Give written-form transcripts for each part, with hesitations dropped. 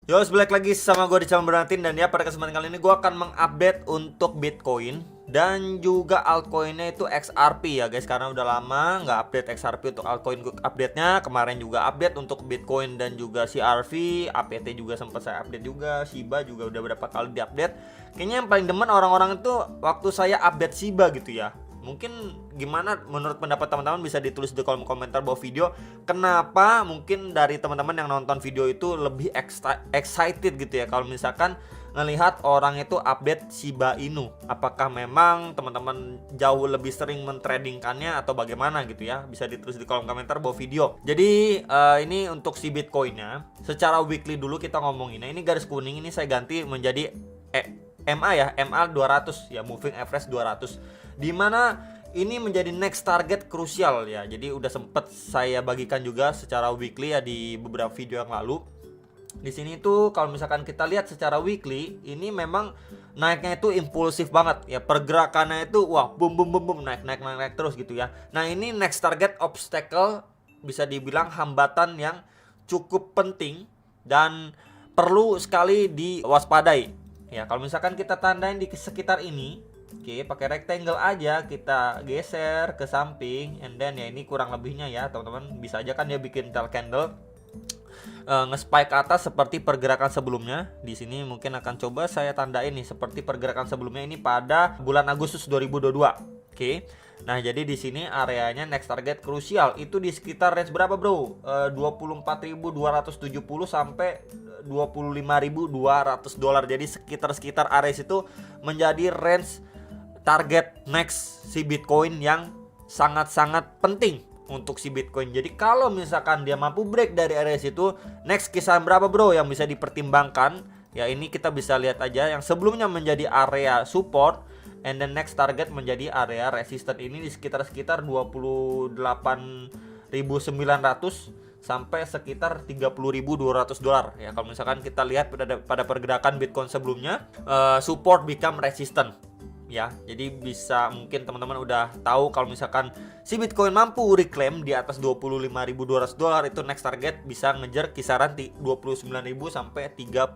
Yo, balik lagi sama gue di channel Bernardin. Dan ya, pada kesempatan kali ini gue akan mengupdate untuk Bitcoin dan juga altcoinnya itu XRP ya guys. Karena udah lama nggak update XRP untuk altcoin update-nya. Kemarin juga update untuk Bitcoin dan juga CRV. APT juga sempat saya update juga. Shiba juga udah berapa kali diupdate. Kayaknya yang paling demen orang-orang itu waktu saya update Shiba gitu ya. Mungkin gimana menurut pendapat teman-teman, bisa ditulis di kolom komentar bawah video. Kenapa mungkin dari teman-teman yang nonton video itu lebih excited gitu ya kalau misalkan ngelihat orang itu update Shiba Inu. Apakah memang teman-teman jauh lebih sering mentradingkannya atau bagaimana gitu ya? Bisa ditulis di kolom komentar bawah video. Jadi ini untuk si Bitcoinnya secara weekly dulu kita ngomongin. Nah, ini garis kuning ini saya ganti menjadi MA ya, MA 200 ya, moving average 200. Dimana ini menjadi next target krusial ya. Jadi udah sempet saya bagikan juga secara weekly ya di beberapa video yang lalu. Di sini tuh kalau misalkan kita lihat secara weekly, ini memang naiknya itu impulsif banget ya. Pergerakannya itu wah boom boom boom boom, naik terus gitu ya. Nah, ini next target obstacle, bisa dibilang hambatan yang cukup penting dan perlu sekali diwaspadai. Ya, kalau misalkan kita tandain di sekitar ini, oke, pakai rectangle aja, kita geser ke samping, and then ya ini kurang lebihnya ya teman-teman. Bisa aja kan dia bikin tail candle nge-spike ke atas seperti pergerakan sebelumnya. Di sini mungkin akan coba saya tandain nih seperti pergerakan sebelumnya ini pada bulan Agustus 2022. Oke. Nah, jadi di sini areanya next target krusial itu di sekitar range berapa, Bro? 24.270 sampai 25.200 dolar. Jadi sekitar area itu menjadi range target next si Bitcoin yang sangat-sangat penting untuk si Bitcoin. Jadi kalau misalkan dia mampu break dari area situ, next kisaran berapa, Bro, yang bisa dipertimbangkan? Ya, ini kita bisa lihat aja yang sebelumnya menjadi area support and then next target menjadi area resistance. Ini di sekitar 28.900 sampai sekitar 30.200 dolar ya. Kalau misalkan kita lihat pada pergerakan Bitcoin sebelumnya, support become resistant ya. Jadi bisa mungkin teman-teman udah tahu kalau misalkan si Bitcoin mampu reclaim di atas 25.200 dolar, itu next target bisa ngejar kisaran 29.000 sampai 30.000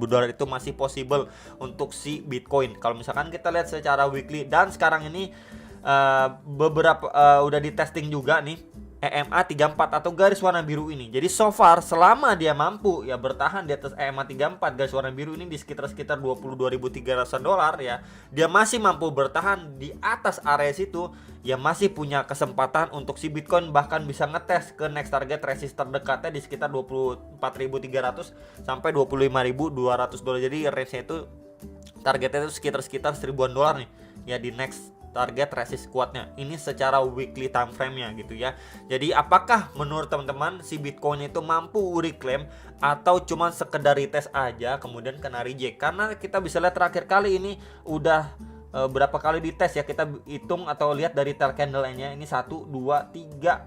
dolar. Itu masih possible untuk si Bitcoin kalau misalkan kita lihat secara weekly. Dan sekarang ini beberapa udah di testing juga nih EMA 34 atau garis warna biru ini. Jadi so far selama dia mampu ya bertahan di atas EMA 34 garis warna biru ini di sekitar 22.300 dolar ya, dia masih mampu bertahan di atas area situ, ya masih punya kesempatan untuk si Bitcoin bahkan bisa ngetes ke next target resist terdekatnya di sekitar 24.300 sampai 25.200 dolar. Jadi range-nya itu targetnya itu sekitar 1.000-an dolar nih ya di next target resist kuatnya. Ini secara weekly time frame-nya gitu ya. Jadi apakah menurut teman-teman si Bitcoin itu mampu reclaim atau cuma sekedar retest aja kemudian kena reject? Karena kita bisa lihat terakhir kali ini udah berapa kali dites ya, kita hitung atau lihat dari tail candle-nya ini 1 2 3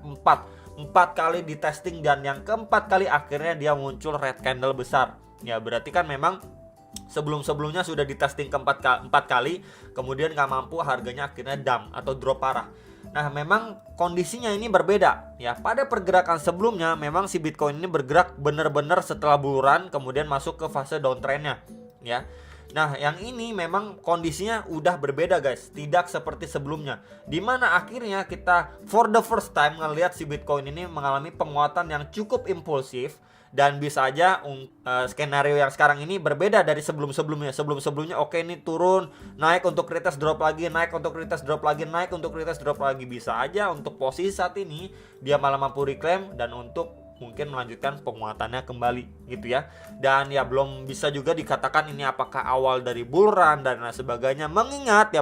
4 kali di testing, dan yang keempat kali akhirnya dia muncul red candle besar. Ya berarti kan memang sebelum-sebelumnya sudah di testing keempat kali, kemudian nggak mampu, harganya akhirnya dump atau drop parah. Nah, memang kondisinya ini berbeda ya. Pada pergerakan sebelumnya memang si Bitcoin ini bergerak benar-benar setelah buluran kemudian masuk ke fase downtrendnya ya. Nah, yang ini memang kondisinya udah berbeda guys, tidak seperti sebelumnya, dimana akhirnya kita for the first time ngelihat si Bitcoin ini mengalami penguatan yang cukup impulsif. Dan bisa aja skenario yang sekarang ini berbeda dari sebelum-sebelumnya. Sebelum-sebelumnya oke, ini turun, naik untuk retest drop lagi, naik untuk retest drop lagi, naik untuk retest drop lagi. Bisa aja untuk posisi saat ini dia malah mampu reclaim dan untuk mungkin melanjutkan penguatannya kembali gitu ya. Dan ya belum bisa juga dikatakan ini apakah awal dari bull run dan lain sebagainya, mengingat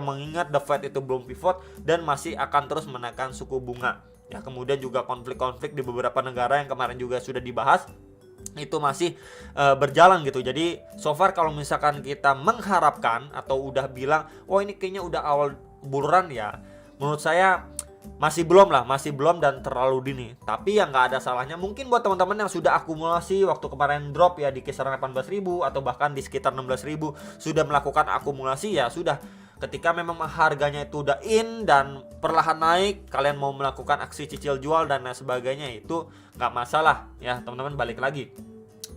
the Fed itu belum pivot dan masih akan terus menaikkan suku bunga ya. Kemudian juga konflik-konflik di beberapa negara yang kemarin juga sudah dibahas itu masih berjalan gitu. Jadi so far kalau misalkan kita mengharapkan atau udah bilang wah ini kayaknya udah awal bull run, ya menurut saya masih belum dan terlalu dini. Tapi ya nggak ada salahnya mungkin buat teman-teman yang sudah akumulasi waktu kemarin drop ya di kisaran 18.000 atau bahkan di sekitar 16.000 sudah melakukan akumulasi, ya sudah, ketika memang harganya itu udah in dan perlahan naik, kalian mau melakukan aksi cicil jual dan lain sebagainya, itu nggak masalah ya teman-teman. Balik lagi,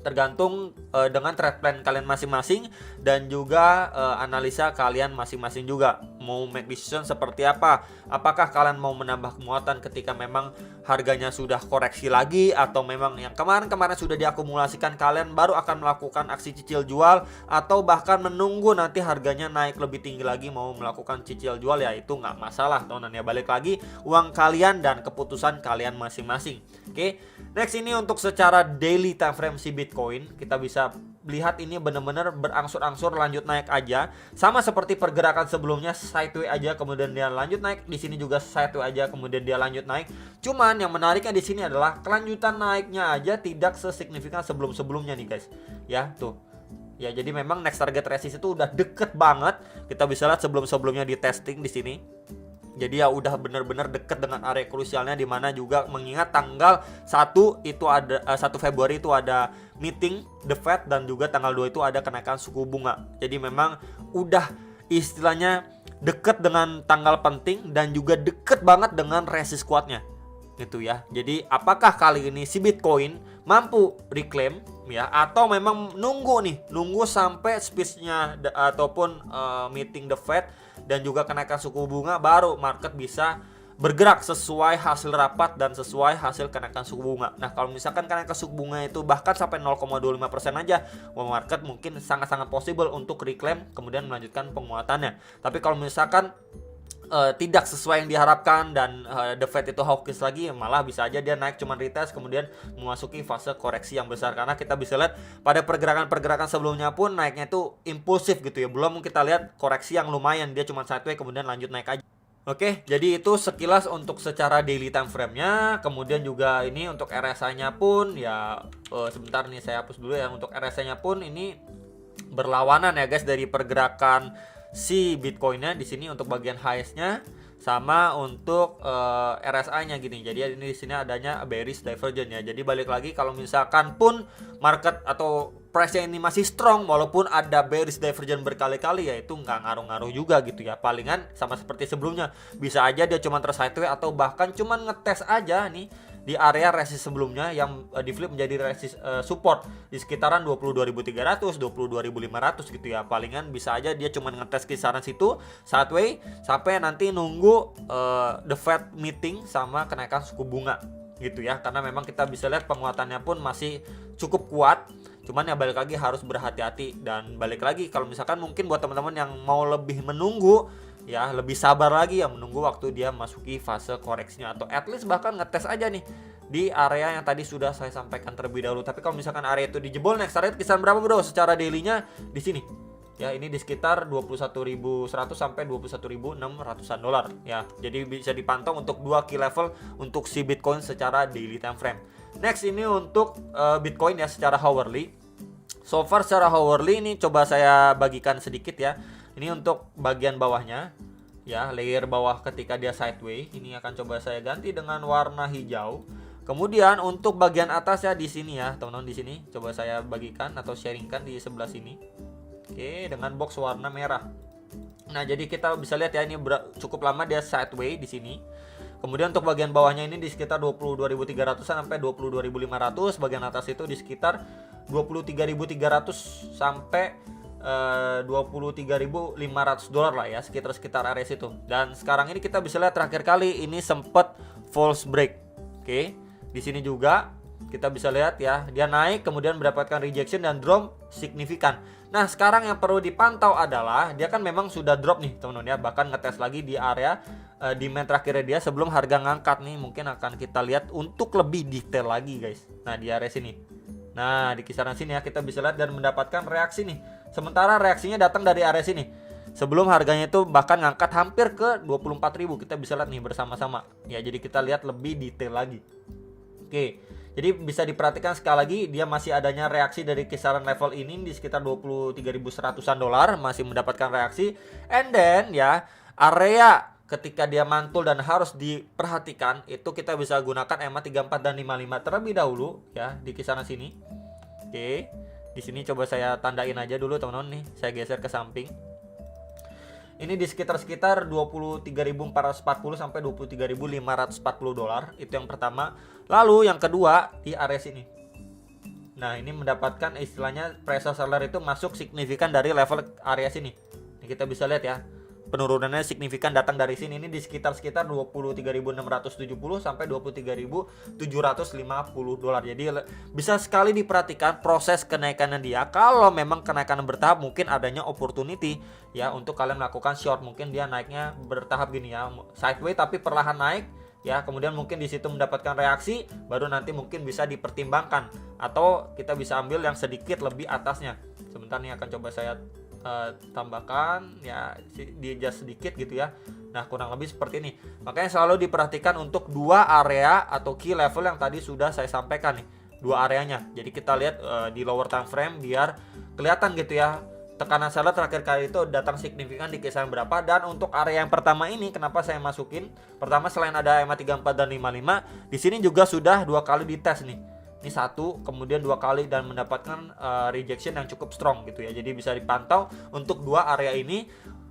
tergantung dengan trade plan kalian masing-masing dan juga analisa kalian masing-masing juga mau make decision seperti apa. Apakah kalian mau menambah penguatan ketika memang harganya sudah koreksi lagi, atau memang yang kemarin-kemarin sudah diakumulasikan kalian baru akan melakukan aksi cicil jual, atau bahkan menunggu nanti harganya naik lebih tinggi lagi mau melakukan cicil jual, ya itu nggak masalah teman-teman ya. Balik lagi uang kalian dan keputusan kalian masing-masing. Oke, next ini untuk secara daily time frame si Bitcoin, kita bisa lihat ini benar-benar berangsur-angsur lanjut naik aja, sama seperti pergerakan sebelumnya, sideways aja kemudian dia lanjut naik. Di sini juga sideways aja kemudian dia lanjut naik. Cuman yang menariknya di sini adalah kelanjutan naiknya aja tidak sesignifikan sebelum-sebelumnya nih guys. Ya, tuh. Ya, jadi memang next target resist itu udah deket banget. Kita bisa lihat sebelum-sebelumnya di testing di sini. Jadi ya udah benar-benar deket dengan area krusialnya, di mana juga mengingat tanggal 1 itu ada 1 Februari itu ada meeting The Fed, dan juga tanggal 2 itu ada kenaikan suku bunga. Jadi memang udah istilahnya deket dengan tanggal penting dan juga deket banget dengan resist kuatnya. Gitu ya. Jadi apakah kali ini si Bitcoin mampu reclaim ya, atau memang nunggu sampai speech-nya ataupun meeting The Fed dan juga kenaikan suku bunga baru market bisa bergerak sesuai hasil rapat dan sesuai hasil kenaikan suku bunga. Nah, kalau misalkan kenaikan suku bunga itu bahkan sampai 0,25% aja, market mungkin sangat-sangat possible untuk reclaim kemudian melanjutkan penguatannya. Tapi kalau misalkan tidak sesuai yang diharapkan dan The Fed itu hawkish lagi, malah bisa aja dia naik cuman retest kemudian memasuki fase koreksi yang besar. Karena kita bisa lihat pada pergerakan-pergerakan sebelumnya pun naiknya itu impulsif gitu ya. Belum kita lihat koreksi yang lumayan, dia cuma sideways kemudian lanjut naik aja. Oke, jadi itu sekilas untuk secara daily time frame-nya. Kemudian juga ini untuk RSI-nya pun ya sebentar nih saya hapus dulu ya. Untuk RSI-nya pun ini berlawanan ya guys dari pergerakan si Bitcoin-nya di sini untuk bagian highest-nya sama untuk RSI-nya gini. Jadi ini di sini adanya bearish divergence ya. Jadi balik lagi kalau misalkan pun market atau price-nya ini masih strong walaupun ada bearish divergence berkali-kali, ya itu nggak ngaruh-ngaruh juga gitu ya. Palingan sama seperti sebelumnya, bisa aja dia cuma tersideways atau bahkan cuma ngetes aja nih di area resist sebelumnya yang di flip menjadi resist support di sekitaran 22.300, 22.500 gitu ya. Palingan bisa aja dia cuma ngetes kisaran situ sideways sampai nanti nunggu The Fed meeting sama kenaikan suku bunga gitu ya. Karena memang kita bisa lihat penguatannya pun masih cukup kuat. Cuman ya balik lagi harus berhati-hati, dan balik lagi kalau misalkan mungkin buat teman-teman yang mau lebih menunggu ya, lebih sabar lagi ya, menunggu waktu dia masuki fase koreksinya, atau at least bahkan ngetes aja nih di area yang tadi sudah saya sampaikan terlebih dahulu. Tapi kalau misalkan area itu dijebol, next target kisaran berapa bro? Secara daily-nya di sini. Ya, ini di sekitar 21.100 sampai 21.600-an dolar ya. Jadi bisa dipantau untuk 2 key level untuk si Bitcoin secara daily time frame. Next ini untuk Bitcoin ya secara hourly. So far secara hourly ini coba saya bagikan sedikit ya. Ini untuk bagian bawahnya ya, layer bawah ketika dia sideways ini akan coba saya ganti dengan warna hijau. Kemudian untuk bagian atas ya di sini ya, teman-teman di sini coba saya bagikan atau sharingkan di sebelah sini. Oke, dengan box warna merah. Nah, jadi kita bisa lihat ya ini cukup lama dia sideways di sini. Kemudian untuk bagian bawahnya ini di sekitar 22.300 sampai 22.500, bagian atas itu di sekitar 23.300 sampai 23.500 dolar lah ya, sekitar area situ. Dan sekarang ini kita bisa lihat terakhir kali ini sempat false break. Oke. Di sini juga kita bisa lihat ya, dia naik kemudian mendapatkan rejection dan drop signifikan. Nah, sekarang yang perlu dipantau adalah dia kan memang sudah drop nih teman-teman ya, bahkan ngetes lagi di area demand terakhirnya dia sebelum harga ngangkat nih. Mungkin akan kita lihat untuk lebih detail lagi guys. Nah, di area sini. Nah, di kisaran sini ya kita bisa lihat dan mendapatkan reaksi nih. Sementara reaksinya datang dari area sini. Sebelum harganya itu bahkan ngangkat hampir ke 24.000. Kita bisa lihat nih bersama-sama. Ya, jadi kita lihat lebih detail lagi. Oke. Jadi bisa diperhatikan sekali lagi dia masih adanya reaksi dari kisaran level ini di sekitar 23.100-an dolar, masih mendapatkan reaksi. And then ya, area ketika dia mantul dan harus diperhatikan itu kita bisa gunakan EMA 34 dan 55 terlebih dahulu ya di kisaran sini. Oke. Di sini coba saya tandain aja dulu teman-teman nih. Saya geser ke samping. Ini di sekitar 23.440 sampai 23.540 dolar. Itu yang pertama. Lalu yang kedua di area sini. Nah, ini mendapatkan istilahnya pressure seller itu masuk signifikan dari level area sini. Ini kita bisa lihat ya. Penurunannya signifikan datang dari sini, ini di sekitar 23.670 sampai 23.750 dolar. Jadi bisa sekali diperhatikan proses kenaikannya dia. Kalau memang kenaikan bertahap, mungkin adanya opportunity ya untuk kalian melakukan short. Mungkin dia naiknya bertahap gini ya, sideways tapi perlahan naik ya, kemudian mungkin di situ mendapatkan reaksi, baru nanti mungkin bisa dipertimbangkan atau kita bisa ambil yang sedikit lebih atasnya. Sebentar nih akan coba saya tambahkan ya, di adjust sedikit gitu ya. Nah, kurang lebih seperti ini. Makanya selalu diperhatikan untuk dua area atau key level yang tadi sudah saya sampaikan nih, dua areanya. Jadi kita lihat di lower time frame biar kelihatan gitu ya. Tekanan seller terakhir kali itu datang signifikan di kisaran berapa. Dan untuk area yang pertama ini kenapa saya masukin? Pertama, selain ada EMA 34 dan 55, di sini juga sudah dua kali dites nih. Ini satu, kemudian dua kali dan mendapatkan rejection yang cukup strong gitu ya. Jadi bisa dipantau untuk dua area ini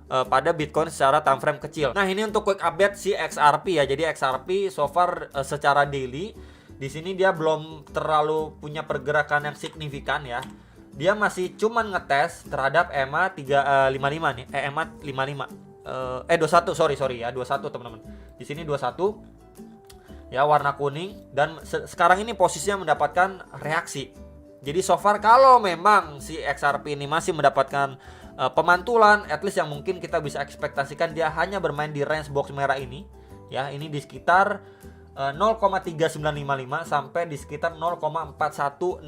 pada Bitcoin secara time frame kecil. Nah, ini untuk quick update si XRP ya. Jadi XRP so far secara daily di sini dia belum terlalu punya pergerakan yang signifikan ya. Dia masih cuman ngetes terhadap EMA 355 nih, EMA 55. 21, sorry ya, 21 teman-teman. Di sini 21 ya, warna kuning, dan sekarang ini posisinya mendapatkan reaksi. Jadi so far kalau memang si XRP ini masih mendapatkan pemantulan, at least yang mungkin kita bisa ekspektasikan dia hanya bermain di range box merah ini ya. Ini di sekitar 0,3955 sampai di sekitar 0,4165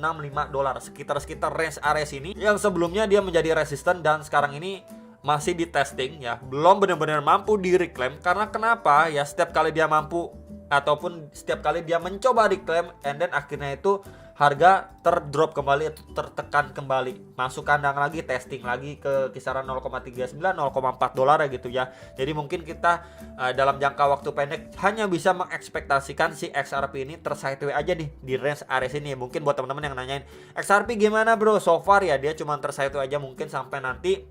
dolar, sekitar range area sini yang sebelumnya dia menjadi resisten dan sekarang ini masih di testing ya, belum benar-benar mampu di reclaim. Karena kenapa ya, setiap kali dia mampu ataupun setiap kali dia mencoba reclaim and then akhirnya itu harga terdrop kembali atau tertekan kembali, masuk kandang lagi, testing lagi ke kisaran 0,39 0,4 dolar ya gitu ya. Jadi mungkin kita dalam jangka waktu pendek hanya bisa mengekspektasikan si XRP ini tersideways aja nih di range area sini. Mungkin buat teman-teman yang nanyain XRP gimana bro, so far ya dia cuma tersideways aja, mungkin sampai nanti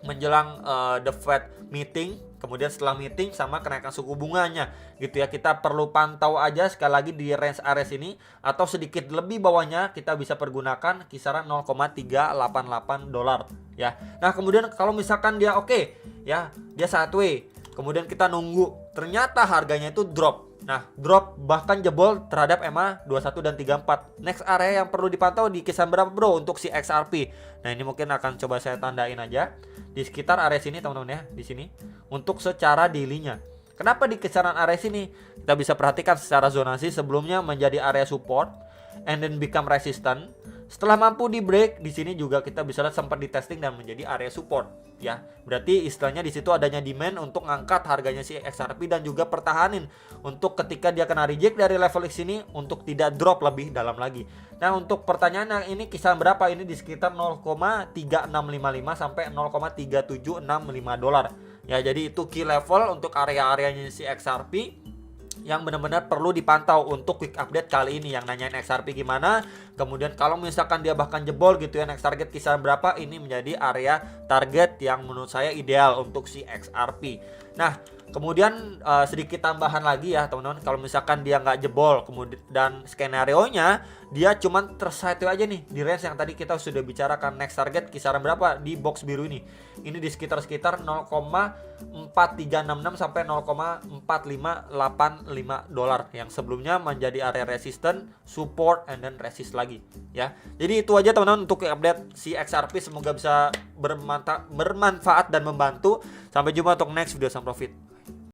menjelang the Fed meeting, kemudian setelah meeting sama kenaikan suku bunganya gitu ya. Kita perlu pantau aja sekali lagi di range area ini, atau sedikit lebih bawahnya kita bisa pergunakan kisaran 0,388 dolar ya. Nah, kemudian kalau misalkan dia oke ya, dia sideways, kemudian kita nunggu ternyata harganya itu drop. Nah, drop bahkan jebol terhadap EMA 21 dan 34. Next area yang perlu dipantau di kisaran berapa bro untuk si XRP? Nah, ini mungkin akan coba saya tandain aja di sekitar area sini teman-teman ya, di sini untuk secara daily-nya. Kenapa di kisaran area sini? Kita bisa perhatikan secara zonasi sebelumnya menjadi area support and then become resistant. Setelah mampu di break, di sini juga kita bisa lihat sempat di testing dan menjadi area support ya. Berarti istilahnya di situ adanya demand untuk ngangkat harganya si XRP dan juga pertahanin untuk ketika dia kena reject dari level sini untuk tidak drop lebih dalam lagi. Nah, untuk pertanyaannya ini kisaran berapa? Ini di sekitar 0,3655 sampai 0,3765 dolar. Ya, jadi itu key level untuk area-areanya si XRP yang benar-benar perlu dipantau untuk quick update kali ini. Yang nanyain XRP gimana, kemudian kalau misalkan dia bahkan jebol gitu ya, next target kisaran berapa, ini menjadi area target yang menurut saya ideal untuk si XRP. Nah, kemudian sedikit tambahan lagi ya teman-teman, kalau misalkan dia nggak jebol, kemudian dan skenario nya dia cuman tersideways aja nih di range yang tadi kita sudah bicarakan, next target kisaran berapa di box biru ini di sekitar 0,4366 sampai 0,4585 dolar yang sebelumnya menjadi area resisten, support, and then resist lagi ya. Jadi itu aja teman-teman untuk update si XRP, semoga bisa bermanfaat dan membantu. Sampai jumpa untuk next video, sam profit.